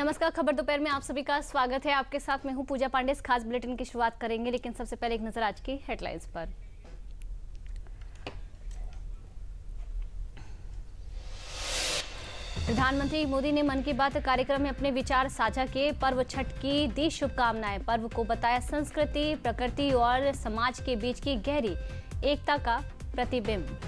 नमस्कार, खबर दोपहर में आप सभी का स्वागत है। आपके साथ मैं हूं पूजा पांडे। इस खास बुलेटिन की शुरुआत करेंगे, लेकिन सबसे पहले एक नजर आज की हेडलाइंस पर। प्रधानमंत्री मोदी ने मन की बात कार्यक्रम में अपने विचार साझा किए। पर्व छठ की दी शुभकामनाएं। पर्व को बताया संस्कृति, प्रकृति और समाज के बीच की गहरी एकता का प्रतिबिंब।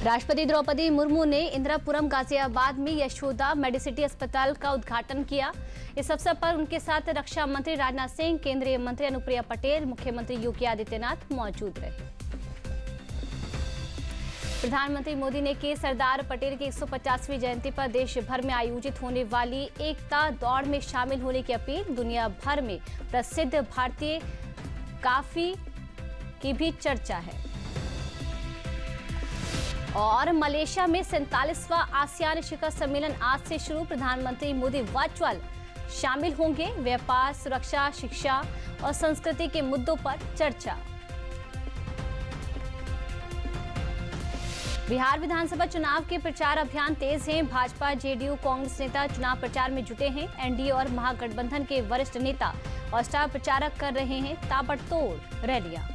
राष्ट्रपति द्रौपदी मुर्मू ने इंदिरापुरम गाजियाबाद में यशोदा मेडिसिटी अस्पताल का उद्घाटन किया। इस अवसर पर उनके साथ रक्षा मंत्री राजनाथ सिंह, केंद्रीय मंत्री अनुप्रिया पटेल, मुख्यमंत्री योगी आदित्यनाथ मौजूद रहे। प्रधानमंत्री मोदी ने की सरदार पटेल की 150वीं जयंती पर देश भर में आयोजित होने वाली एकता दौड़ में शामिल होने की अपील। दुनिया भर में प्रसिद्ध भारतीय काफी की भी चर्चा है। और मलेशिया में 47वां आसियान शिखर सम्मेलन आज से शुरू। प्रधानमंत्री मोदी वर्चुअल शामिल होंगे। व्यापार, सुरक्षा, शिक्षा और संस्कृति के मुद्दों पर चर्चा। बिहार विधानसभा चुनाव के प्रचार अभियान तेज हैं। भाजपा, जेडीयू, कांग्रेस नेता चुनाव प्रचार में जुटे हैं। एनडीए और महागठबंधन के वरिष्ठ नेता और स्टार प्रचारक कर रहे हैं ताबड़तोड़ रैलियां।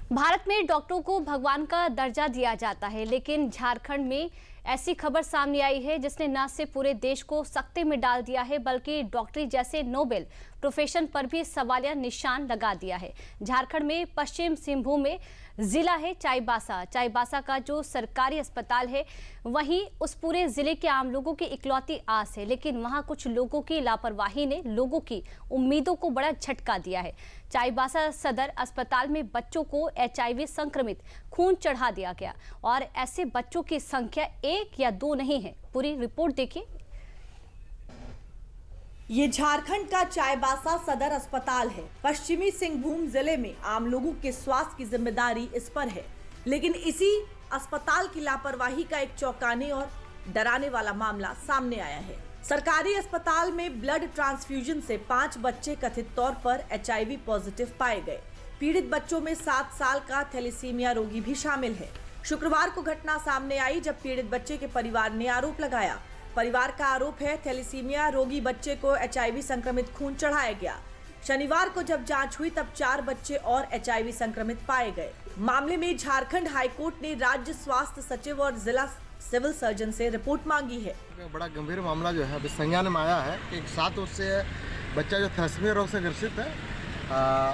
भारत में डॉक्टरों को भगवान का दर्जा दिया जाता है, लेकिन झारखंड में ऐसी खबर सामने आई है जिसने न सिर्फ पूरे देश को सख्ते में डाल दिया है, बल्कि डॉक्टरी जैसे नोबेल प्रोफेशन पर भी सवालिया निशान लगा दिया है। झारखंड में पश्चिम सिंहभूम में जिला है चाईबासा। चाईबासा का जो सरकारी अस्पताल है, वहीं उस पूरे जिले के आम लोगों की इकलौती आस है, लेकिन वहां कुछ लोगों की लापरवाही ने लोगों की उम्मीदों को बड़ा झटका दिया है। चाईबासा सदर अस्पताल में बच्चों को HIV संक्रमित खून चढ़ा दिया गया और ऐसे बच्चों की संख्या 1 या 2 नहीं है। पूरी रिपोर्ट देखिए। ये झारखंड का चाईबासा सदर अस्पताल है। पश्चिमी सिंहभूम जिले में आम लोगों के स्वास्थ्य की जिम्मेदारी इस पर है, लेकिन इसी अस्पताल की लापरवाही का एक चौंकाने और डराने वाला मामला सामने आया है। सरकारी अस्पताल में ब्लड ट्रांसफ्यूजन से 5 बच्चे कथित तौर पर HIV पॉजिटिव पाए गए। पीड़ित बच्चों में 7 साल का थैलेसीमिया रोगी भी शामिल है। शुक्रवार को घटना सामने आई जब पीड़ित बच्चे के परिवार ने आरोप लगाया। परिवार का आरोप है थैलेसीमिया रोगी बच्चे को HIV संक्रमित खून चढ़ाया गया। शनिवार को जब जांच हुई तब 4 बच्चे और HIV संक्रमित पाए गए। मामले में झारखंड हाईकोर्ट ने राज्य स्वास्थ्य सचिव और जिला सिविल सर्जन से रिपोर्ट मांगी है। बड़ा गंभीर मामला जो है अभी संज्ञान में आया है कि 7 वर्ष से बच्चा जो थैलेसीमिया रोग से ग्रसित है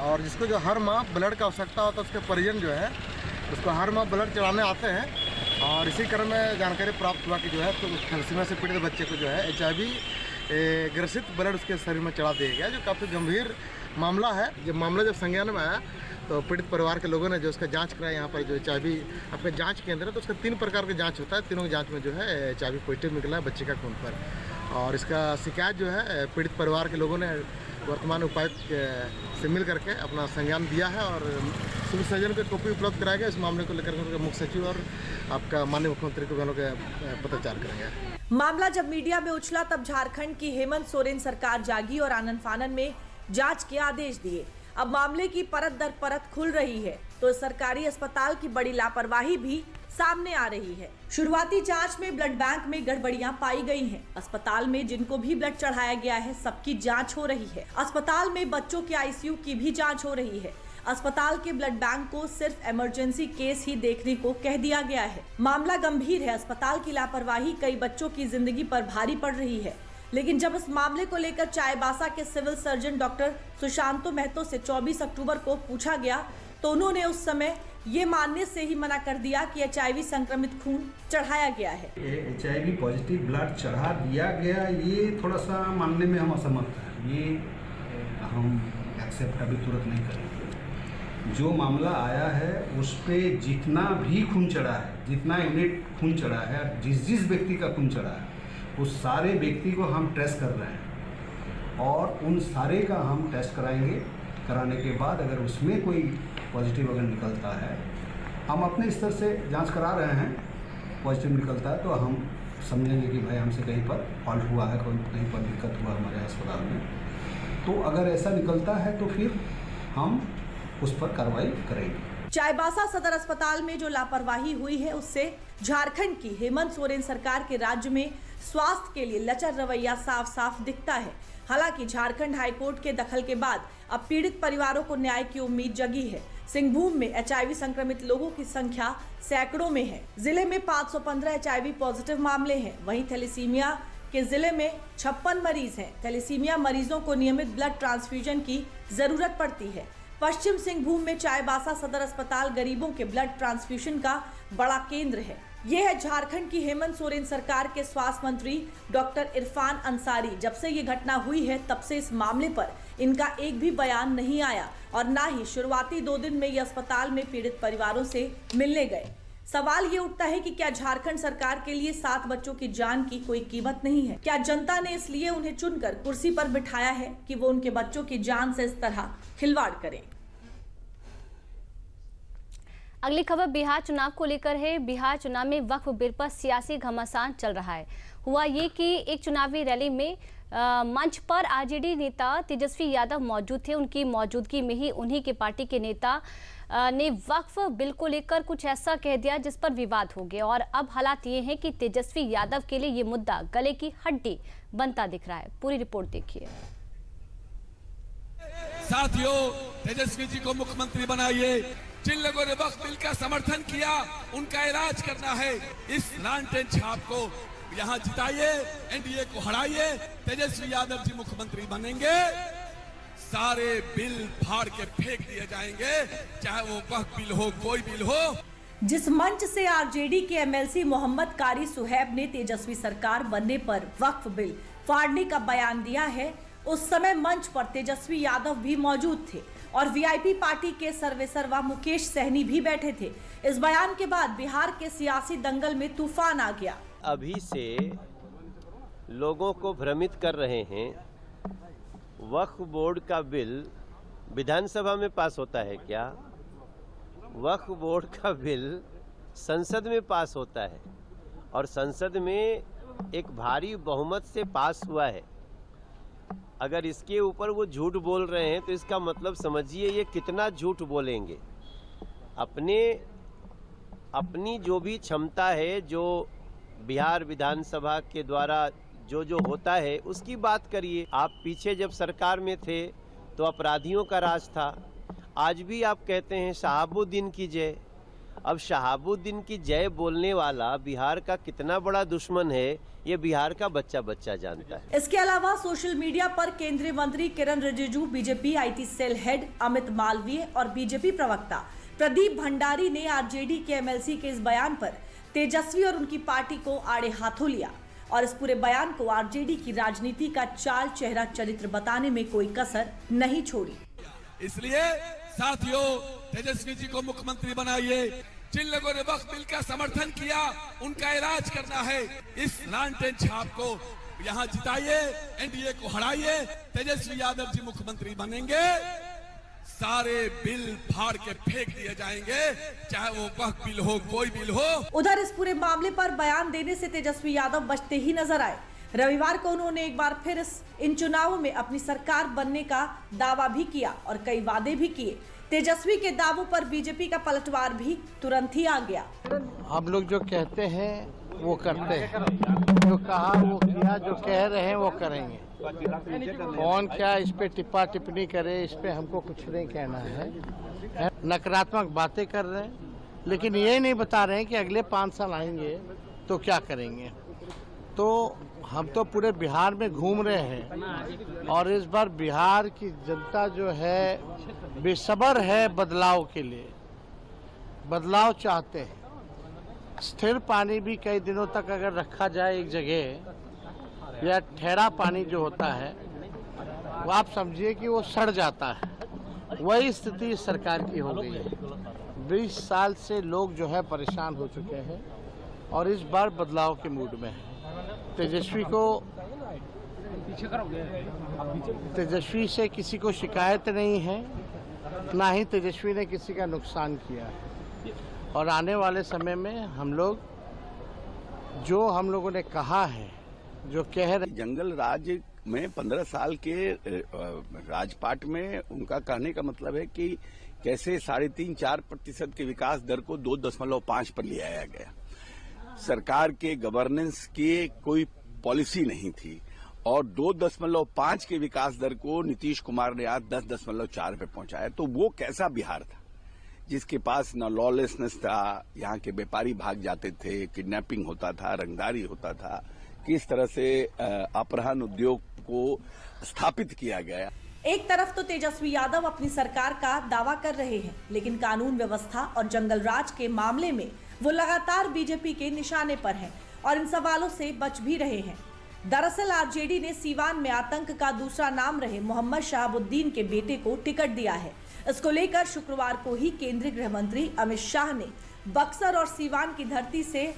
और जिसको जो हर माह ब्लड का आवश्यकता होता है, उसके परिजन जो है उसको हर माह ब्लड चढ़ाने आते हैं। और इसी क्रम में जानकारी प्राप्त हुआ कि जो है तो थैलेसीमिया से पीड़ित बच्चे को जो है HIV ग्रसित ब्लड उसके शरीर में चढ़ा दिया गया, जो काफ़ी गंभीर मामला है। जब मामला जब संज्ञान में आया तो पीड़ित परिवार के लोगों ने जो उसका जांच कराया, यहाँ पर जो HIV आपका जांच केंद्र है, तो उसका 3 प्रकार का जांच होता है। तीनों की जांच में जो है HIV पॉजिटिव निकला है बच्चे का खून पर। और इसका शिकायत जो है पीड़ित परिवार के लोगों ने वर्तमान उपायुक्त से मिल करके अपना संज्ञान दिया है और सिविल सर्जन को कॉपी उपलब्ध कराया गया। इस मामले को लेकर उनके मुख्य सचिव और आपका माननीय मुख्यमंत्री को दोनों के पत्राचार करेंगे। मामला जब मीडिया में उछला तब झारखंड की हेमंत सोरेन सरकार जागी और आनन फानन में जांच के आदेश दिए। अब मामले की परत दर परत खुल रही है तो सरकारी अस्पताल की बड़ी लापरवाही भी सामने आ रही है। शुरुआती जांच में ब्लड बैंक में गड़बड़ियां पाई गई हैं। अस्पताल में जिनको भी ब्लड चढ़ाया गया है सबकी जांच हो रही है। अस्पताल में बच्चों के ICU की भी जांच हो रही है। अस्पताल के ब्लड बैंक को सिर्फ इमरजेंसी केस ही देखने को कह दिया गया है। मामला गंभीर है। अस्पताल की लापरवाही कई बच्चों की जिंदगी पर भारी पड़ रही है। लेकिन जब इस मामले को लेकर चाईबासा के civil surgeon doctor Sushanto Mahato से 24 अक्टूबर को पूछा गया तो उन्होंने उस समय ये मानने से ही मना कर दिया कि HIV संक्रमित खून चढ़ाया गया है। HIV पॉजिटिव ब्लड चढ़ा दिया गया, ये थोड़ा सा मानने में हम असमर्थ हैं। ये हम एक्सेप्ट अभी तुरंत नहीं करेंगे। जो मामला आया है उस पे जितना भी खून चढ़ा है, जितना यूनिट खून चढ़ा है, जिस व्यक्ति का खून चढ़ा है, उस सारे व्यक्ति को हम टेस्ट कर रहे हैं और उन सारे का हम टेस्ट कराएंगे। कराने के बाद अगर उसमें कोई पॉजिटिव अगर निकलता है, हम अपने स्तर से जांच करा रहे हैं, पॉजिटिव निकलता है तो हम समझेंगे कि भाई हमसे कहीं पर फॉल्ट हुआ है, कहीं पर दिक्कत हुआ हमारे अस्पताल में। तो अगर ऐसा निकलता है तो फिर हम उस पर कार्रवाई करेंगे। चाईबासा सदर अस्पताल में जो लापरवाही हुई है उससे झारखंड की हेमंत सोरेन सरकार के राज्य में स्वास्थ्य के लिए लचर रवैया साफ साफ दिखता है। हालांकि झारखंड हाईकोर्ट के दखल के बाद अब पीड़ित परिवारों को न्याय की उम्मीद जगी है। सिंहभूम में HIV संक्रमित लोगों की संख्या सैकड़ों में है। जिले में 515 HIV पॉजिटिव मामले हैं। वहीं थैलेसीमिया के जिले में 56 मरीज हैं। थैलेसीमिया मरीजों को नियमित ब्लड ट्रांसफ्यूजन की जरूरत पड़ती है। पश्चिम सिंहभूम में चाईबासा सदर अस्पताल गरीबों के ब्लड ट्रांसफ्यूजन का बड़ा केंद्र है। ये है झारखंड की हेमंत सोरेन सरकार के स्वास्थ्य मंत्री डॉक्टर इरफान अंसारी। जब से ये घटना हुई है तब से इस मामले पर इनका एक भी बयान नहीं आया और न ही शुरुआती 2 दिन में ये अस्पताल में पीड़ित परिवारों से मिलने गए। सवाल ये उठता है कि क्या झारखंड सरकार के लिए 7 बच्चों की जान की कोई कीमत नहीं है? क्या जनता ने इसलिए उन्हें चुनकर कुर्सी पर बिठाया है कि वो उनके बच्चों की जान से इस तरह खिलवाड़ करें? अगली खबर बिहार चुनाव को लेकर है। बिहार चुनाव में वक्फ बिल पर सियासी घमासान चल रहा है। हुआ ये कि एक चुनावी रैली में मंच पर आरजेडी नेता तेजस्वी यादव मौजूद थे। उनकी मौजूदगी में ही उन्हीं के पार्टी के नेता ने वक्फ बिल को लेकर कुछ ऐसा कह दिया जिस पर विवाद हो गया और अब हालात ये हैं कि तेजस्वी यादव के लिए ये मुद्दा गले की हड्डी बनता दिख रहा है। पूरी रिपोर्ट देखिए। साथियों, तेजस्वी जी को मुख्यमंत्री बनाइए। जिन लोगों ने वक्फ बिल का समर्थन किया उनका इलाज करना है। इस लालटेन छाप को यहाँ जिताइए, एनडीए को हराइए, तेजस्वी यादव जी मुख्यमंत्री बनेंगे। सारे बिल फाड़ के फेंक दिए जाएंगे, चाहे वो वक्फ बिल हो, कोई बिल हो। जिस मंच से आरजेडी के एमएलसी मोहम्मद कारी सुहैब ने तेजस्वी सरकार बनने पर वक्फ बिल फाड़ने का बयान दिया है, उस समय मंच पर तेजस्वी यादव भी मौजूद थे और वीआईपी पार्टी के सर्वेसर्वा मुकेश सहनी भी बैठे थे। इस बयान के बाद बिहार के सियासी दंगल में तूफान आ गया। अभी से लोगों को भ्रमित कर रहे हैं। वक्फ बोर्ड का बिल विधानसभा में पास होता है क्या? वक्फ बोर्ड का बिल संसद में पास होता है और संसद में एक भारी बहुमत से पास हुआ है। अगर इसके ऊपर वो झूठ बोल रहे हैं तो इसका मतलब समझिए ये कितना झूठ बोलेंगे। अपनी जो भी क्षमता है, जो बिहार विधानसभा के द्वारा जो होता है उसकी बात करिए। आप पीछे जब सरकार में थे तो अपराधियों का राज था। आज भी आप कहते हैं शहाबुद्दीन की जय। अब शहाबुद्दीन की जय बोलने वाला बिहार का कितना बड़ा दुश्मन है ये बिहार का बच्चा बच्चा जानता है। इसके अलावा सोशल मीडिया पर केंद्रीय मंत्री Kiran Rijiju, BJP IT cell head Amit Malviya और बीजेपी प्रवक्ता प्रदीप भंडारी ने आरजेडी के एमएलसी के इस बयान पर तेजस्वी और उनकी पार्टी को आड़े हाथों लिया और इस पूरे बयान को आरजेडी की राजनीति का चाल चेहरा चरित्र बताने में कोई कसर नहीं छोड़ी। इसलिए साथियों, तेजस्वी जी को मुख्यमंत्री बनाइए। जिन लोगों ने वक्फ बिल का समर्थन किया उनका इलाज करना है। इस लालटेन छाप को यहाँ जिताइए, एनडीए को हराइए, तेजस्वी यादव जी मुख्यमंत्री बनेंगे। सारे बिल फाड़ के फेंक दिए जाएंगे, चाहे वो वक्फ बिल हो, कोई बिल हो। उधर इस पूरे मामले पर बयान देने से तेजस्वी यादव बचते ही नजर आए। रविवार को उन्होंने एक बार फिर इन चुनावों में अपनी सरकार बनने का दावा भी किया और कई वादे भी किए। तेजस्वी के दावों पर बीजेपी का पलटवार भी तुरंत ही आ गया। हम लोग जो कहते हैं वो करते हैं, जो कहा वो किया, जो कह रहे हैं वो करेंगे। कौन क्या इस पे टिप्पा टिप्पणी करे, इस पे हमको कुछ नहीं कहना है। नकारात्मक बातें कर रहे हैं लेकिन ये नहीं बता रहे हैं कि अगले 5 साल आएंगे तो क्या करेंगे। तो हम तो पूरे बिहार में घूम रहे हैं और इस बार बिहार की जनता जो है बेसब्र है बदलाव के लिए, बदलाव चाहते हैं। स्थिर पानी भी कई दिनों तक अगर रखा जाए एक जगह, या ठहरा पानी जो होता है वो आप समझिए कि वो सड़ जाता है। वही स्थिति सरकार की हो गई है। 20 साल से लोग जो है परेशान हो चुके हैं और इस बार बदलाव के मूड में है। तेजस्वी से किसी को शिकायत नहीं है, ना ही तेजस्वी ने किसी का नुकसान किया है और आने वाले समय में हम लोगों ने कहा है, जो कह रहे। जंगल राज में 15 साल के राजपाट में उनका कहने का मतलब है कि कैसे 3.5-4% के विकास दर को 2.5 पर ले आया गया। सरकार के गवर्नेंस की कोई पॉलिसी नहीं थी और 2.5 के विकास दर को नीतीश कुमार ने आज 10.4 पे पहुंचाया। तो वो कैसा बिहार था जिसके पास न लॉलेसनेस था, यहाँ के व्यापारी भाग जाते थे, किडनैपिंग होता था, रंगदारी होता था, किस तरह से अपहरण उद्योग को स्थापित किया गया। एक तरफ तो तेजस्वी यादव अपनी सरकार का दावा कर रहे हैं, लेकिन कानून व्यवस्था और जंगल राज के मामले में वो लगातार बीजेपी के निशाने पर हैं और इन सवालों से बच भी रहे हैं। दरअसल आरजेडी ने सीवान में आतंक का दूसरा नाम रहे मोहम्मद शहाबुद्दीन के बेटे को टिकट दिया है। इसको लेकर शुक्रवार को ही केंद्रीय गृह मंत्री अमित शाह ने बक्सर और सीवान की धरती से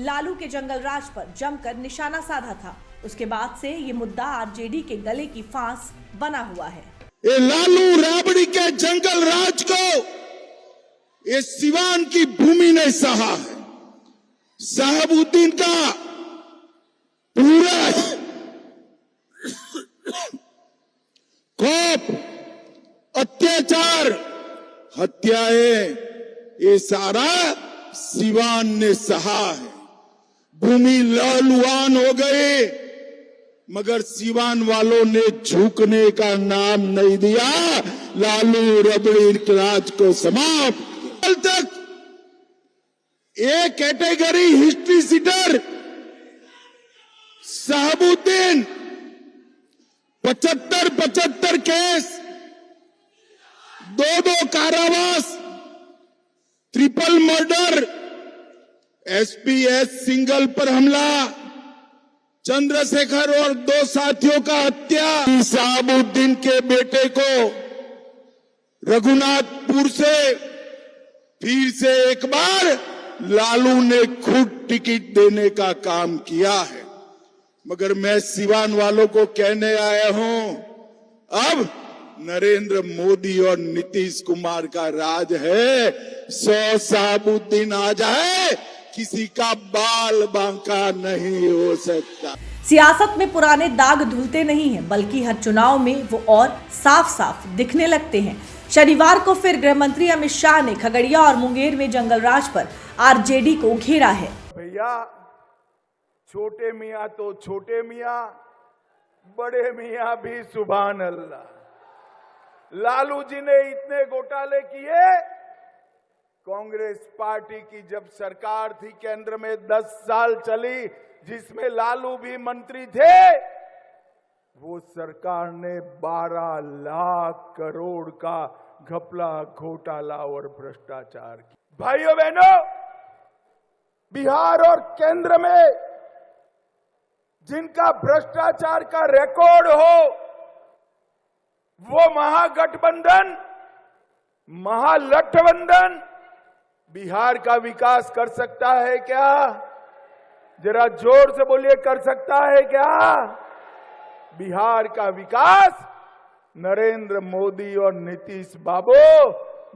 लालू के जंगल राज पर जमकर निशाना साधा था। उसके बाद से ये मुद्दा आरजेडी के गले की फांस बना हुआ है। ये लालू राबड़ी के जंगल राज को ये सीवान की भूमि ने सहा है। शहाबुद्दीन का पूरा खौफ, अत्याचार, हत्याएं, ये सारा सीवान ने सहा है। भूमि लहलुहान हो गए, मगर सीवान वालों ने झुकने का नाम नहीं दिया। लालू रबड़ी राज को समाप्त कल तक एक category history sheeter Shahabuddin 75 case, 2 कारावास, ट्रिपल मर्डर, एसपीएस सिंगल पर हमला, चंद्रशेखर और 2 साथियों का हत्या। शहाबुद्दीन के बेटे को रघुनाथपुर से फिर से एक बार लालू ने खुद टिकट देने का काम किया है। मगर मैं सीवान वालों को कहने आया हूं, अब नरेंद्र मोदी और नीतीश कुमार का राज है। 100 शहाबुद्दीन आ जाए, किसी का बाल बांका नहीं हो सकता। सियासत में पुराने दाग धुलते नहीं हैं, बल्कि हर चुनाव में वो और साफ साफ दिखने लगते हैं। शनिवार को फिर गृह मंत्री अमित शाह ने खगड़िया और मुंगेर में जंगल राज पर आरजेडी को घेरा है। भैया छोटे मियाँ तो छोटे मियाँ, बड़े मियाँ भी सुभान अल्लाह। लालू जी ने इतने घोटाले किए, कांग्रेस पार्टी की जब सरकार थी केंद्र में 10 साल चली, जिसमें लालू भी मंत्री थे, वो सरकार ने 12 लाख करोड़ का घपला, घोटाला और भ्रष्टाचार किया। भाइयों बहनों, बिहार और केंद्र में जिनका भ्रष्टाचार का रिकॉर्ड हो, वो महागठबंधन, महालठबंधन बिहार का विकास कर सकता है क्या? जरा जोर से बोलिए, कर सकता है क्या? बिहार का विकास नरेंद्र मोदी और नीतीश बाबू,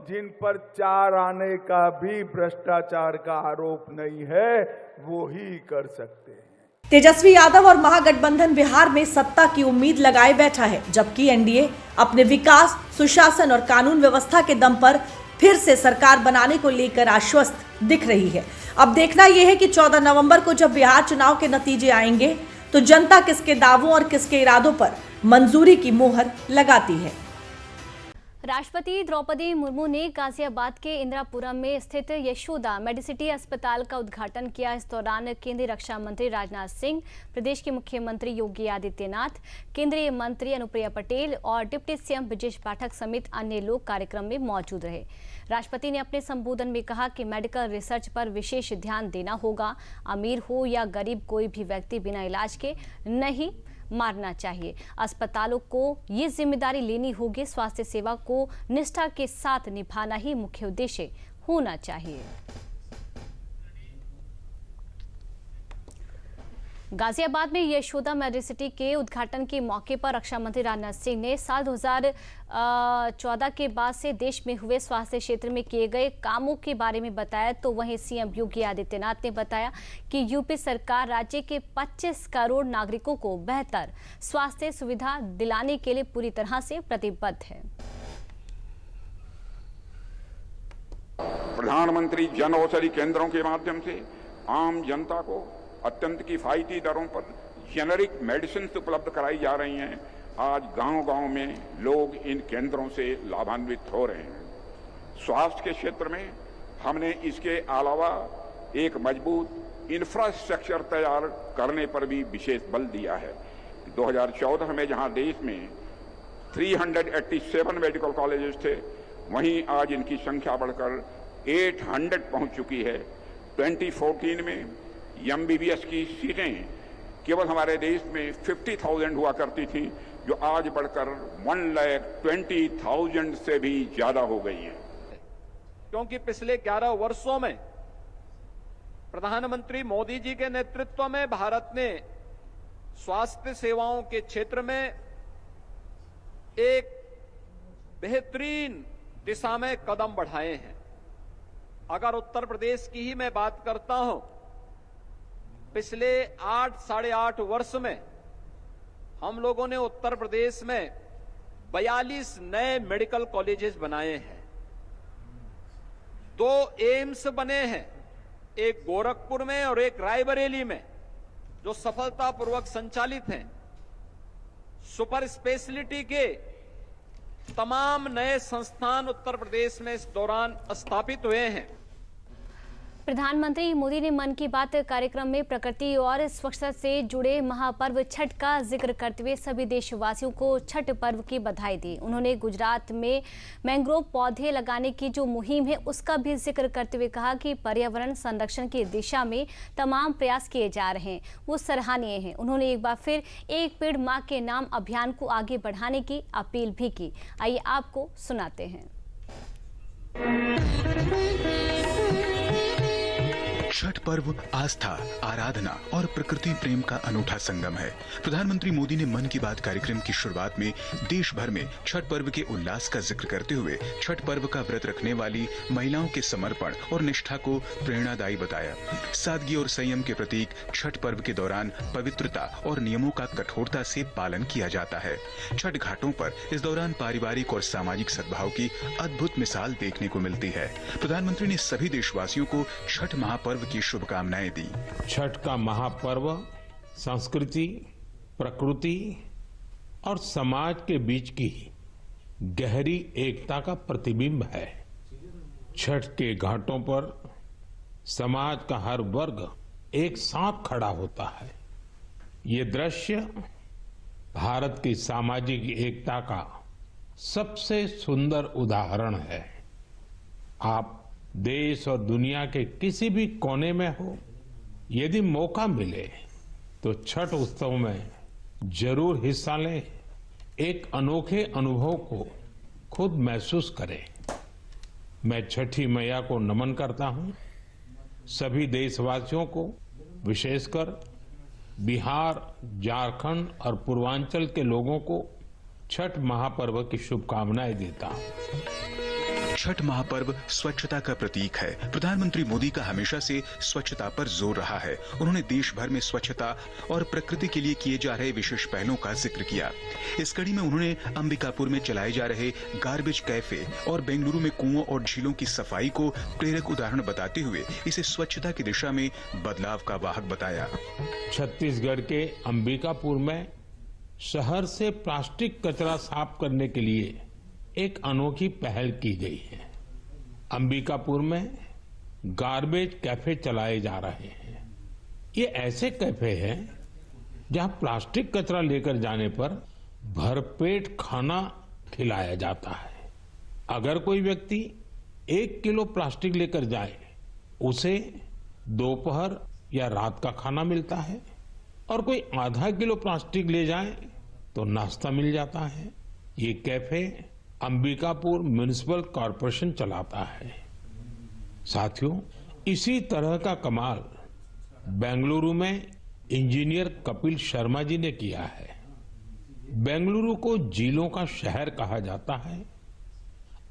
जिन पर 4 आने का भी भ्रष्टाचार का आरोप नहीं है, वो ही कर सकते हैं। तेजस्वी यादव और महागठबंधन बिहार में सत्ता की उम्मीद लगाए बैठा है, जबकि एनडीए अपने विकास, सुशासन और कानून व्यवस्था के दम पर फिर से सरकार बनाने को लेकर आश्वस्त दिख रही है। अब देखना यह है कि 14 नवंबर को जब बिहार चुनाव के नतीजे आएंगे तो जनता किसके दावों और किसके इरादों पर मंजूरी की मोहर लगाती है। राष्ट्रपति द्रौपदी मुर्मू ने गाजियाबाद के इंदिरापुरम में स्थित यशोदा मेडिसिटी अस्पताल का उद्घाटन किया। इस दौरान केंद्रीय रक्षा मंत्री राजनाथ सिंह, प्रदेश के मुख्यमंत्री योगी आदित्यनाथ, केंद्रीय मंत्री अनुप्रिया पटेल और डिप्टी सीएम ब्रजेश पाठक समेत अन्य लोग कार्यक्रम में मौजूद रहे। राष्ट्रपति ने अपने संबोधन में कहा कि मेडिकल रिसर्च पर विशेष ध्यान देना होगा। अमीर हो या गरीब, कोई भी व्यक्ति बिना इलाज के नहीं मारना चाहिए। अस्पतालों को ये जिम्मेदारी लेनी होगी। स्वास्थ्य सेवा को निष्ठा के साथ निभाना ही मुख्य उद्देश्य होना चाहिए। गाजियाबाद में यशोदा मेडिसिटी के उद्घाटन के मौके पर रक्षा मंत्री राजनाथ सिंह ने साल 2014 के बाद से देश में हुए स्वास्थ्य क्षेत्र में किए गए कामों के बारे में बताया। तो वहीं सीएम योगी आदित्यनाथ ने बताया कि यूपी सरकार राज्य के 25 करोड़ नागरिकों को बेहतर स्वास्थ्य सुविधा दिलाने के लिए पूरी तरह से प्रतिबद्ध है। प्रधानमंत्री जन औषधि केंद्रों के माध्यम से आम जनता को अत्यंत किफायती दरों पर जेनेरिक मेडिसिन उपलब्ध कराई जा रही हैं। आज गांव-गांव में लोग इन केंद्रों से लाभान्वित हो रहे हैं। स्वास्थ्य के क्षेत्र में हमने इसके अलावा एक मजबूत इंफ्रास्ट्रक्चर तैयार करने पर भी विशेष बल दिया है। 2014 में जहां देश में 387 मेडिकल कॉलेजेस थे, वहीं आज इनकी संख्या बढ़कर 800 पहुंच चुकी है। 2014 में MBBS की सीटें केवल हमारे देश में 50,000 हुआ करती थी, जो आज बढ़कर 1,20,000 से भी ज्यादा हो गई हैं। क्योंकि पिछले 11 वर्षों में प्रधानमंत्री मोदी जी के नेतृत्व में भारत ने स्वास्थ्य सेवाओं के क्षेत्र में एक बेहतरीन दिशा में कदम बढ़ाए हैं। अगर उत्तर प्रदेश की ही मैं बात करता हूं, पिछले 8 साढ़े 8 वर्ष में हम लोगों ने उत्तर प्रदेश में 42 नए मेडिकल कॉलेजेस बनाए हैं। 2 एम्स बने हैं, एक गोरखपुर में और एक रायबरेली में, जो सफलतापूर्वक संचालित हैं। सुपर स्पेशलिटी के तमाम नए संस्थान उत्तर प्रदेश में इस दौरान स्थापित हुए हैं। प्रधानमंत्री मोदी ने मन की बात कार्यक्रम में प्रकृति और स्वच्छता से जुड़े महापर्व छठ का जिक्र करते हुए सभी देशवासियों को छठ पर्व की बधाई दी। उन्होंने गुजरात में मैंग्रोव पौधे लगाने की जो मुहिम है उसका भी जिक्र करते हुए कहा कि पर्यावरण संरक्षण की दिशा में तमाम प्रयास किए जा रहे हैं, वो सराहनीय हैं। उन्होंने एक बार फिर एक पेड़ मां के नाम अभियान को आगे बढ़ाने की अपील भी की। आइए आपको सुनाते हैं। छठ पर्व आस्था, आराधना और प्रकृति प्रेम का अनूठा संगम है। प्रधानमंत्री मोदी ने मन की बात कार्यक्रम की शुरुआत में देश भर में छठ पर्व के उल्लास का जिक्र करते हुए छठ पर्व का व्रत रखने वाली महिलाओं के समर्पण और निष्ठा को प्रेरणादायी बताया। सादगी और संयम के प्रतीक छठ पर्व के दौरान पवित्रता और नियमों का कठोरता से पालन किया जाता है। छठ घाटों पर इस दौरान पारिवारिक और सामाजिक सद्भाव की अद्भुत मिसाल देखने को मिलती है। प्रधानमंत्री ने सभी देशवासियों को छठ महापर्व की शुभकामनाएं दी। छठ का महापर्व संस्कृति, प्रकृति और समाज के बीच की गहरी एकता का प्रतिबिंब है। छठ के घाटों पर समाज का हर वर्ग एक साथ खड़ा होता है। ये दृश्य भारत की सामाजिक एकता का सबसे सुंदर उदाहरण है। आप देश और दुनिया के किसी भी कोने में हो, यदि मौका मिले तो छठ उत्सव में जरूर हिस्सा लें। एक अनोखे अनुभव को खुद महसूस करें। मैं छठी मैया को नमन करता हूं। सभी देशवासियों को, विशेषकर बिहार, झारखंड और पूर्वांचल के लोगों को छठ महापर्व की शुभकामनाएं देता हूं। छठ महापर्व स्वच्छता का प्रतीक है। प्रधानमंत्री मोदी का हमेशा से स्वच्छता पर जोर रहा है। उन्होंने देश भर में स्वच्छता और प्रकृति के लिए किए जा रहे विशेष पहलों का जिक्र किया। इस कड़ी में उन्होंने अंबिकापुर में चलाए जा रहे गार्बेज कैफे और बेंगलुरु में कुओं और झीलों की सफाई को प्रेरक उदाहरण बताते हुए इसे स्वच्छता की दिशा में बदलाव का वाहक बताया। छत्तीसगढ़ के अंबिकापुर में शहर से प्लास्टिक कचरा साफ करने के लिए एक अनोखी पहल की गई है। अंबिकापुर में गार्बेज कैफे चलाए जा रहे हैं। ये ऐसे कैफे हैं जहां प्लास्टिक कचरा लेकर जाने पर भरपेट खाना खिलाया जाता है। अगर कोई व्यक्ति 1 किलो प्लास्टिक लेकर जाए, उसे दोपहर या रात का खाना मिलता है, और कोई आधा किलो प्लास्टिक ले जाए तो नाश्ता मिल जाता है। ये कैफे अंबिकापुर म्युनिसिपल कॉरपोरेशन चलाता है। साथियों, इसी तरह का कमाल बेंगलुरु में इंजीनियर कपिल शर्मा जी ने किया है। बेंगलुरु को झीलों का शहर कहा जाता है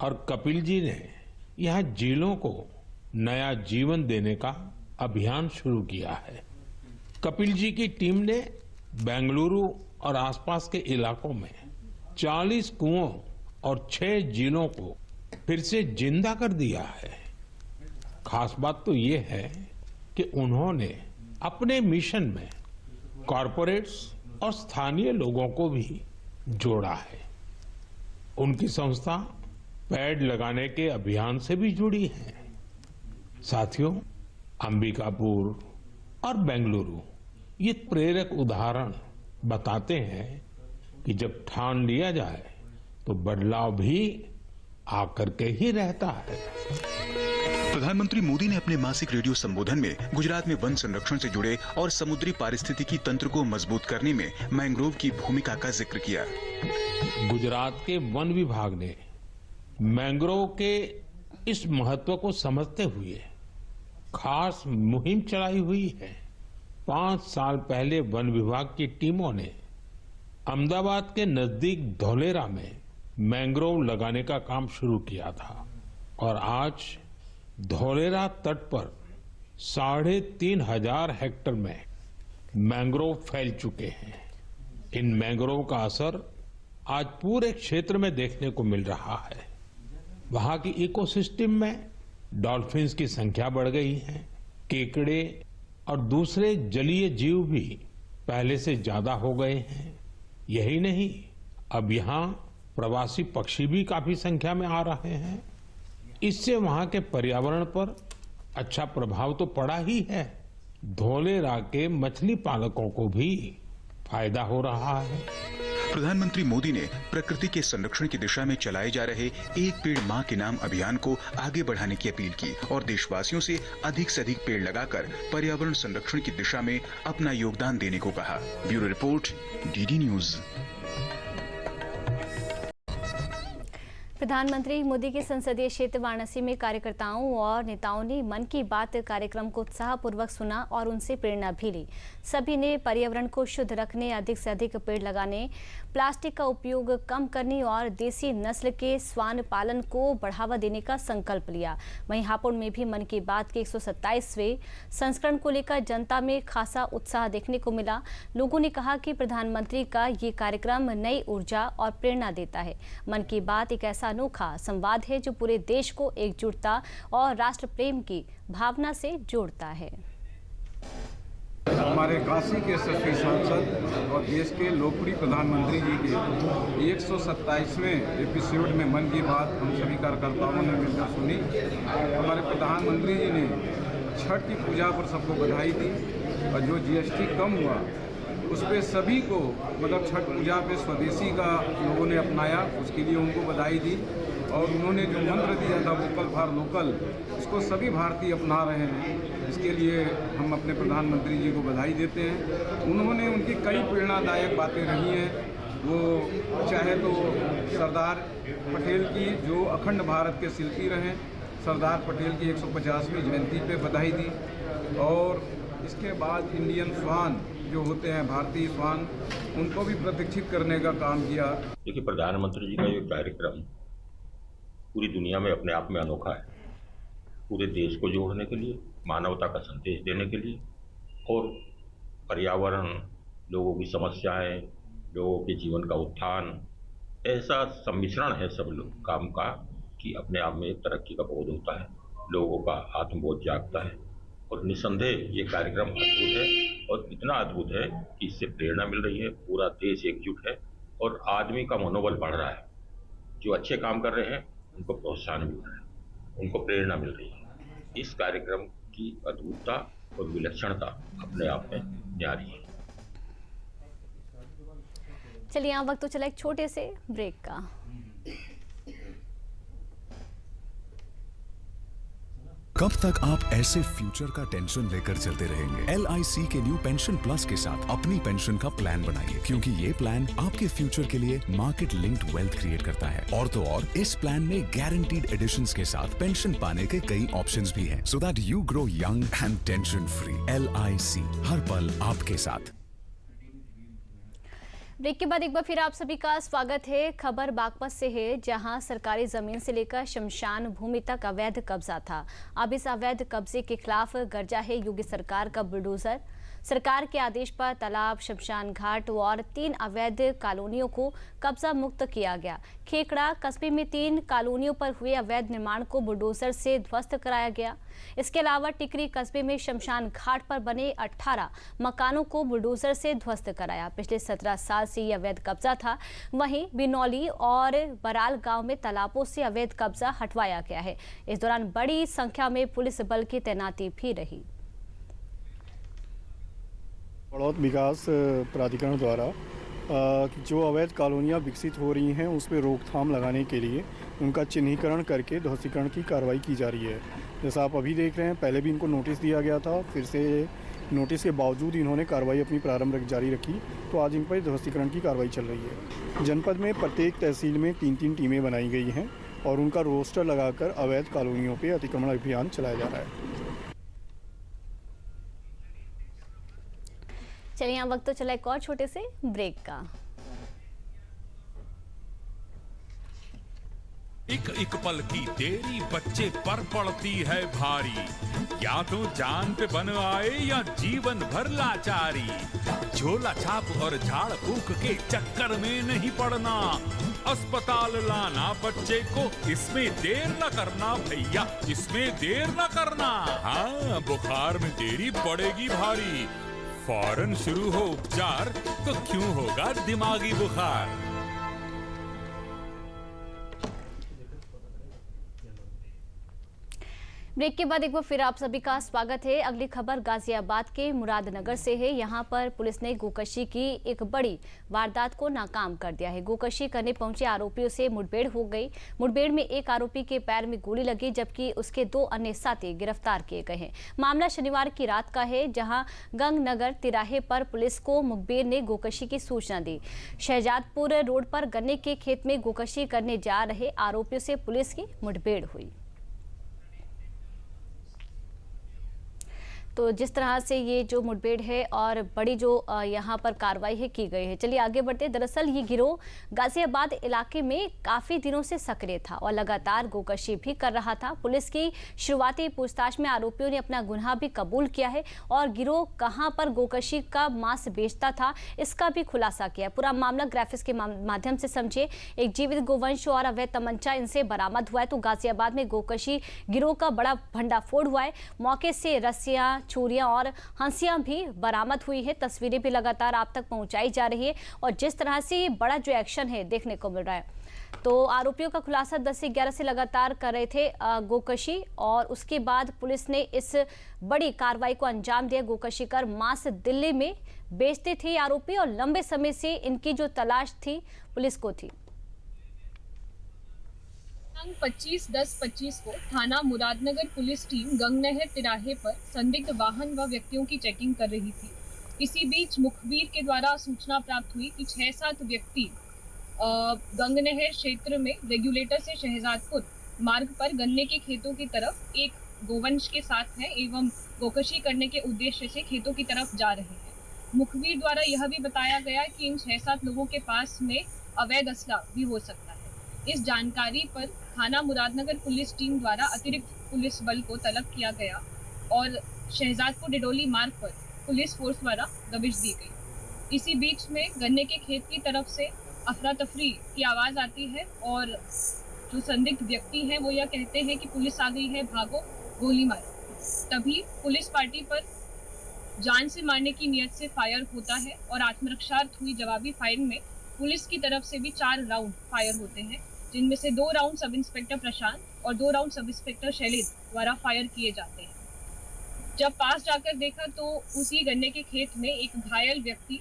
और कपिल जी ने यहां झीलों को नया जीवन देने का अभियान शुरू किया है। कपिल जी की टीम ने बेंगलुरु और आसपास के इलाकों में 40 कुओं और 6 झीलों को फिर से जिंदा कर दिया है। खास बात तो ये है कि उन्होंने अपने मिशन में कॉरपोरेट्स और स्थानीय लोगों को भी जोड़ा है। उनकी संस्था पेड़ लगाने के अभियान से भी जुड़ी है। साथियों, अंबिकापुर और बेंगलुरु ये प्रेरक उदाहरण बताते हैं कि जब ठान लिया जाए तो बदलाव भी आकर के ही रहता है। प्रधानमंत्री मोदी ने अपने मासिक रेडियो संबोधन में गुजरात में वन संरक्षण से जुड़े और समुद्री पारिस्थितिकी तंत्र को मजबूत करने में मैंग्रोव की भूमिका का जिक्र किया। गुजरात के वन विभाग ने मैंग्रोव के इस महत्व को समझते हुए खास मुहिम चलाई हुई है। 5 साल पहले वन विभाग की टीमों ने अहमदाबाद के नजदीक धौलेरा में मैंग्रोव लगाने का काम शुरू किया था और आज धौलेरा तट पर 3,500 हेक्टेयर में मैंग्रोव फैल चुके हैं। इन मैंग्रोव का असर आज पूरे क्षेत्र में देखने को मिल रहा है। वहां की इकोसिस्टम में डॉल्फिन्स की संख्या बढ़ गई है। केकड़े और दूसरे जलीय जीव भी पहले से ज्यादा हो गए हैं। यही नहीं, अब यहाँ प्रवासी पक्षी भी काफी संख्या में आ रहे हैं। इससे वहां के पर्यावरण पर अच्छा प्रभाव तो पड़ा ही है, धौलेरा के मछली पालकों को भी फायदा हो रहा है। प्रधानमंत्री मोदी ने प्रकृति के संरक्षण की दिशा में चलाए जा रहे एक पेड़ मां के नाम अभियान को आगे बढ़ाने की अपील की और देशवासियों से अधिक पेड़ लगाकर पर्यावरण संरक्षण की दिशा में अपना योगदान देने को कहा। Bureau report, DD news. प्रधानमंत्री मोदी के संसदीय क्षेत्र वाराणसी में कार्यकर्ताओं और नेताओं ने मन की बात कार्यक्रम को उत्साहपूर्वक सुना और उनसे प्रेरणा भी ली। सभी ने पर्यावरण को शुद्ध रखने, अधिक से अधिक पेड़ लगाने, प्लास्टिक का उपयोग कम करने और देसी नस्ल के श्वान पालन को बढ़ावा देने का संकल्प लिया। वहीं हापुड़ में भी मन की बात के 127वें संस्करण को लेकर जनता में खासा उत्साह देखने को मिला। लोगों ने कहा कि प्रधानमंत्री का ये कार्यक्रम नई ऊर्जा और प्रेरणा देता है। मन की बात एक ऐसा अनोखा संवाद है जो पूरे देश को एकजुटता और राष्ट्र प्रेम की भावना से जोड़ता है। हमारे काशी के यशस्वी सांसद और देश के लोकप्रिय प्रधानमंत्री जी के 127वें एपिसोड में मन की बात हम सभी कार्यकर्ताओं ने मिलकर सुनी। हमारे प्रधानमंत्री जी ने छठ की पूजा पर सबको बधाई दी और जो जीएसटी कम हुआ उस पर सभी को, मतलब छठ पूजा पे स्वदेशी का लोगों ने अपनाया, उसके लिए उनको बधाई दी। और उन्होंने जो मंत्र दिया था वोकल फॉर लोकल, उसको सभी भारतीय अपना रहे हैं। इसके लिए हम अपने प्रधानमंत्री जी को बधाई देते हैं। उन्होंने उनकी कई प्रेरणादायक बातें रही हैं। वो चाहे तो सरदार पटेल की, जो अखंड भारत के शिल्पी रहे, सरदार पटेल की 150वीं जयंती पे बधाई दी। और इसके बाद इंडियन स्वान जो होते हैं, भारतीय स्वान, उनको भी प्रशिक्षित करने का काम किया। देखिए, प्रधानमंत्री जी का ये कार्यक्रम पूरी दुनिया में अपने आप में अनोखा है। पूरे देश को जोड़ने के लिए, मानवता का संदेश देने के लिए और पर्यावरण, लोगों की समस्याएं, लोगों के जीवन का उत्थान, ऐसा सम्मिश्रण है सब लोग काम का कि अपने आप में एक तरक्की का बोध होता है, लोगों का आत्मबोध जागता है। और निसंदेह ये कार्यक्रम अद्भुत है और इतना अद्भुत है कि इससे प्रेरणा मिल रही है। पूरा देश एकजुट है और आदमी का मनोबल बढ़ रहा है। जो अच्छे काम कर रहे हैं उनको प्रोत्साहन मिल रहा है, उनको प्रेरणा मिल रही है। इस कार्यक्रम की अद्भुतता और विलक्षणता अपने आप में न्यारी है। चलिए, यहाँ वक्त तो चला एक छोटे से ब्रेक का। कब तक आप ऐसे फ्यूचर का टेंशन लेकर चलते रहेंगे? LIC के न्यू पेंशन प्लस के साथ अपनी पेंशन का प्लान बनाइए, क्योंकि ये प्लान आपके फ्यूचर के लिए मार्केट लिंक्ड वेल्थ क्रिएट करता है। और तो और इस प्लान में गारंटीड एडिशंस के साथ पेंशन पाने के कई ऑप्शंस भी हैं, so that you grow young and tension free. LIC, हर पल आपके साथ। ब्रेक के बाद एक बार फिर आप सभी का स्वागत है। खबर बागपत से है, जहां सरकारी जमीन से लेकर शमशान भूमि तक अवैध कब्जा था। अब इस अवैध कब्जे के खिलाफ गरजा है योगी सरकार का बुलडोजर। सरकार के आदेश पर तालाब, शमशान घाट और 3 अवैध कॉलोनियों को कब्जा मुक्त किया गया। खेकड़ा कस्बे में 3 कॉलोनियों पर हुए अवैध निर्माण को बुलडोजर से ध्वस्त कराया गया। इसके अलावा टिकरी कस्बे में शमशान घाट पर बने 18 मकानों को बुलडोजर से ध्वस्त कराया। पिछले 17 साल से ये अवैध कब्जा था। वहीं बिनौली और बराल गांव में तालाबों से अवैध कब्जा हटवाया गया है। इस दौरान बड़ी संख्या में पुलिस बल की तैनाती भी रही। बड़ौत विकास प्राधिकरण द्वारा जो अवैध कॉलोनियाँ विकसित हो रही हैं उस पर रोकथाम लगाने के लिए उनका चिन्हीकरण करके ध्वस्तीकरण की कार्रवाई की जा रही है। जैसा आप अभी देख रहे हैं, पहले भी इनको नोटिस दिया गया था, फिर से नोटिस के बावजूद इन्होंने कार्रवाई अपनी प्रारंभ जारी रखी, तो आज इन पर ध्वस्तीकरण की कार्रवाई चल रही है। जनपद में प्रत्येक तहसील में 3-3 टीमें बनाई गई हैं और उनका रोस्टर लगाकर अवैध कॉलोनियों पर अतिक्रमण अभियान चलाया जा रहा है। चलिए, यहाँ वक्त तो चला एक और छोटे से ब्रेक का। एक एक पल की देरी बच्चे पर पड़ती है भारी, या तो जान पे बन आए या जीवन भर लाचारी। झोला छाप और झाड़ फूक के चक्कर में नहीं पड़ना, अस्पताल लाना बच्चे को, इसमें देर न करना भैया, इसमें देर न करना। हाँ, बुखार में देरी पड़ेगी भारी, फौरन शुरू हो उपचार तो क्यों होगा दिमागी बुखार। ब्रेक के बाद एक बार फिर आप सभी का स्वागत है। अगली खबर गाजियाबाद के मुरादनगर से है। यहां पर पुलिस ने गोकशी की एक बड़ी वारदात को नाकाम कर दिया है। गोकशी करने पहुंचे आरोपियों से मुठभेड़ हो गई। मुठभेड़ में एक आरोपी के पैर में गोली लगी, जबकि उसके 2 अन्य साथी गिरफ्तार किए गए हैं। मामला शनिवार की रात का है, जहां गंगनगर तिराहे पर पुलिस को मुखबिर ने गोकशी की सूचना दी। शहजादपुर रोड पर गन्ने के खेत में गोकशी करने जा रहे आरोपियों से पुलिस की मुठभेड़ हुई। तो जिस तरह से ये जो मुठभेड़ है और बड़ी जो यहाँ पर कार्रवाई है की गई है। चलिए आगे बढ़ते। दरअसल ये गिरोह गाजियाबाद इलाके में काफ़ी दिनों से सक्रिय था और लगातार गोकशी भी कर रहा था। पुलिस की शुरुआती पूछताछ में आरोपियों ने अपना गुनाह भी कबूल किया है और गिरोह कहाँ पर गोकशी का मांस बेचता था इसका भी खुलासा किया। पूरा मामला ग्राफिक्स के माध्यम से समझिए। एक जीवित गोवंश और अवैध तमंचा इनसे बरामद हुआ है। तो गाजियाबाद में गोकशी गिरोह का बड़ा भंडाफोड़ हुआ है। मौके से रस्सियां, छुरियां और हंसियां भी बरामद हुई है। तस्वीरें भी लगातार आप तक पहुंचाई जा रही है और जिस तरह से बड़ा जो एक्शन है देखने को मिल रहा है। तो आरोपियों का खुलासा 10 से 11 से लगातार कर रहे थे गोकशी, और उसके बाद पुलिस ने इस बड़ी कार्रवाई को अंजाम दिया। गोकशी कर मांस दिल्ली में बेचते थे आरोपी और लंबे समय से इनकी जो तलाश थी पुलिस को थी। 25/10/25 को थाना मुरादनगर पुलिस टीम गंगनहर तिराहे पर संदिग्ध वाहन व व्यक्तियों की चेकिंग कर रही थी। इसी बीच मुखबिर के द्वारा सूचना प्राप्त हुई कि 6-7 व्यक्ति गंगनहर क्षेत्र में रेगुलेटर से शहजादपुर मार्ग पर गन्ने के खेतों की तरफ एक गोवंश के साथ हैं एवं गोकशी करने के उद्देश्य से खेतों की तरफ जा रहे हैं। मुखबिर द्वारा यह भी बताया गया कि इन 6-7 लोगों के पास में अवैध असला भी हो सकता है। इस जानकारी पर थाना मुरादनगर पुलिस टीम द्वारा अतिरिक्त पुलिस बल को तलब किया गया और शहजादपुर डिडोली मार्ग पर पुलिस फोर्स द्वारा दबिश दी गई। इसी बीच में गन्ने के खेत की तरफ से अफरा तफरी की आवाज़ आती है और जो संदिग्ध व्यक्ति हैं वो यह कहते हैं कि पुलिस आ गई है, भागो, गोली मारो। तभी पुलिस पार्टी पर जान से मारने की नियत से फायर होता है और आत्मरक्षार्थ हुई जवाबी फायरिंग में पुलिस की तरफ से भी 4 राउंड फायर होते हैं, जिनमें से 2 राउंड सब इंस्पेक्टर प्रशांत और 2 राउंड सब इंस्पेक्टर शैलेंद्र द्वारा फायर किए जाते हैं। जब पास जाकर देखा तो उसी गन्ने के खेत में एक घायल व्यक्ति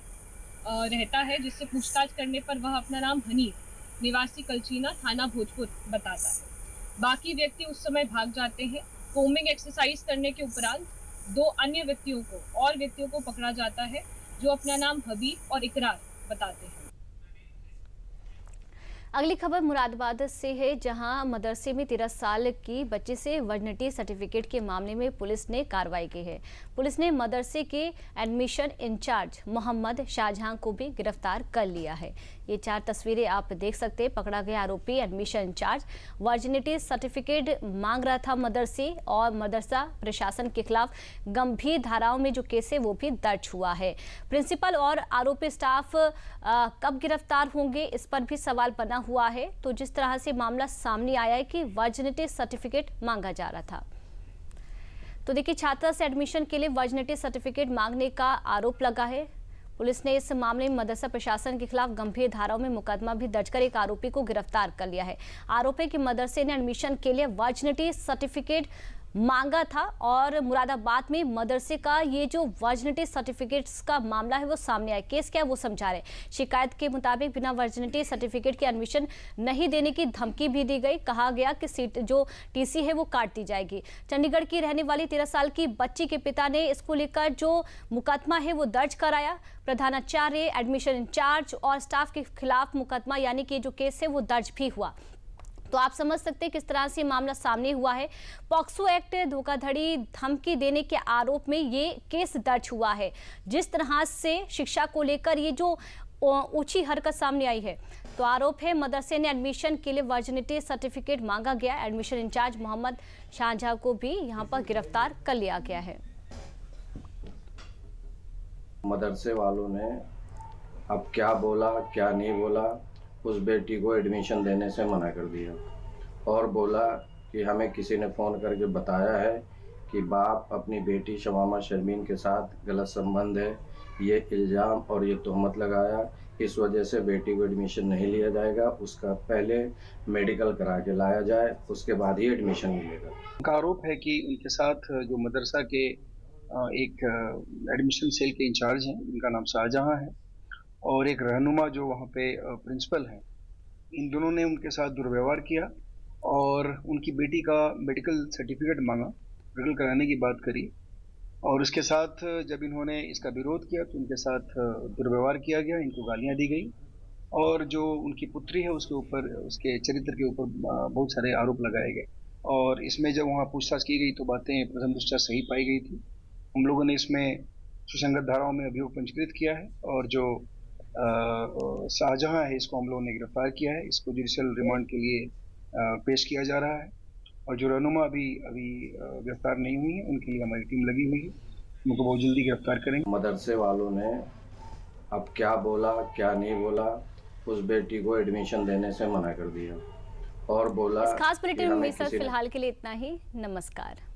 रहता है, जिससे पूछताछ करने पर वह अपना नाम हनीफ निवासी कलचीना थाना भोजपुर बताता है। बाकी व्यक्ति उस समय भाग जाते हैं। कोमिंग एक्सरसाइज करने के उपरांत 2 अन्य व्यक्तियों को पकड़ा जाता है, जो अपना नाम हबीब और इकरार बताते हैं। अगली खबर मुरादाबाद से है, जहां मदरसे में 13 साल की बच्ची से वर्जिनिटी सर्टिफिकेट के मामले में पुलिस ने कार्रवाई की है। पुलिस ने मदरसे के एडमिशन इंचार्ज मोहम्मद शाहजहां को भी गिरफ्तार कर लिया है। ये 4 तस्वीरें आप देख सकते हैं। पकड़ा गया आरोपी एडमिशन इंचार्ज वर्जिनिटी सर्टिफिकेट मांग रहा था मदरसे, और मदरसा प्रशासन के खिलाफ गंभीर धाराओं में जो केस है वो भी दर्ज हुआ है। प्रिंसिपल और आरोपी स्टाफ कब गिरफ्तार होंगे, इस पर भी सवाल बना हुआ है। तो जिस तरह से मामला सामने आया है कि वर्जिनिटी सर्टिफिकेट मांगा जा रहा था, तो देखिए छात्रा से एडमिशन के लिए वर्जिनिटी सर्टिफिकेट मांगने का आरोप लगा है। पुलिस ने इस मामले में मदरसा प्रशासन के खिलाफ गंभीर धाराओं में मुकदमा भी दर्ज कर एक आरोपी को गिरफ्तार कर लिया है। आरोप है कि मदरसे ने एडमिशन के लिए वर्जिनिटी सर्टिफिकेट मांगा था, और मुरादाबाद में मदरसे का ये जो वर्जिनिटी सर्टिफिकेट्स का मामला है वो सामने आया। केस क्या है वो समझा रहे। शिकायत के मुताबिक बिना वर्जिनिटी सर्टिफिकेट के एडमिशन नहीं देने की धमकी भी दी गई। कहा गया कि सीट जो टीसी है वो काट दी जाएगी। चंडीगढ़ की रहने वाली 13 साल की बच्ची के पिता ने इसको लेकर जो मुकदमा है वो दर्ज कराया। प्रधानाचार्य, एडमिशन इंचार्ज और स्टाफ के खिलाफ मुकदमा यानी कि जो केस है वो दर्ज भी हुआ। तो आप समझ सकते हैं किस तरह से मामला सामने हुआ है। पॉक्सो एक्ट धोखाधड़ी धमकी देने के आरोप में ये केस दर्ज हुआ है। जिस तरह से शिक्षा को लेकर ये जो ऊंची हरकत सामने आई है, तो आरोप है मदरसे ने एडमिशन के लिए वर्जिनिटी सर्टिफिकेट मांगा गया। एडमिशन इंचार्ज मोहम्मद शाहजहां को भी यहां पर गिरफ्तार कर लिया गया है। मदरसे वालों ने अब क्या बोला क्या नहीं बोला, उस बेटी को एडमिशन देने से मना कर दिया और बोला कि हमें किसी ने फ़ोन करके बताया है कि बाप अपनी बेटी शमामा शर्मीन के साथ गलत संबंध है, ये इल्ज़ाम और ये तोहमत लगाया, इस वजह से बेटी को एडमिशन नहीं लिया जाएगा, उसका पहले मेडिकल करा के लाया जाए, उसके बाद ही एडमिशन मिलेगा। उनका आरोप है कि उनके साथ जो मदरसा के एक एडमिशन सेल के इंचार्ज हैं, उनका नाम शाहजहां है, और एक रहनुमा जो वहाँ पे प्रिंसिपल हैं, इन दोनों ने उनके साथ दुर्व्यवहार किया और उनकी बेटी का मेडिकल सर्टिफिकेट मांगा, मेडिकल कराने की बात करी, और उसके साथ जब इन्होंने इसका विरोध किया तो उनके साथ दुर्व्यवहार किया गया, इनको गालियाँ दी गई, और जो उनकी पुत्री है उसके ऊपर, उसके चरित्र के ऊपर बहुत सारे आरोप लगाए गए। और इसमें जब वहाँ पूछताछ की गई तो बातें प्रथम दृष्टया सही पाई गई थी। हम लोगों ने इसमें सुसंगत धाराओं में अभियोग पंजीकृत किया है, और जो शाहजहां है इसको हम लोगों ने गिरफ्तार किया है। इसको जुडिशियल रिमांड के लिए पेश किया जा रहा है, और जो रहनुमा अभी गिरफ्तार नहीं हुई है उनके लिए हमारी टीम लगी हुई है, उनको बहुत जल्दी गिरफ्तार करेंगे। मदरसे वालों ने अब क्या बोला क्या नहीं बोला, उस बेटी को एडमिशन देने से मना कर दिया और बोला। इस खास बुलेटिन में फिलहाल के लिए इतना ही। नमस्कार।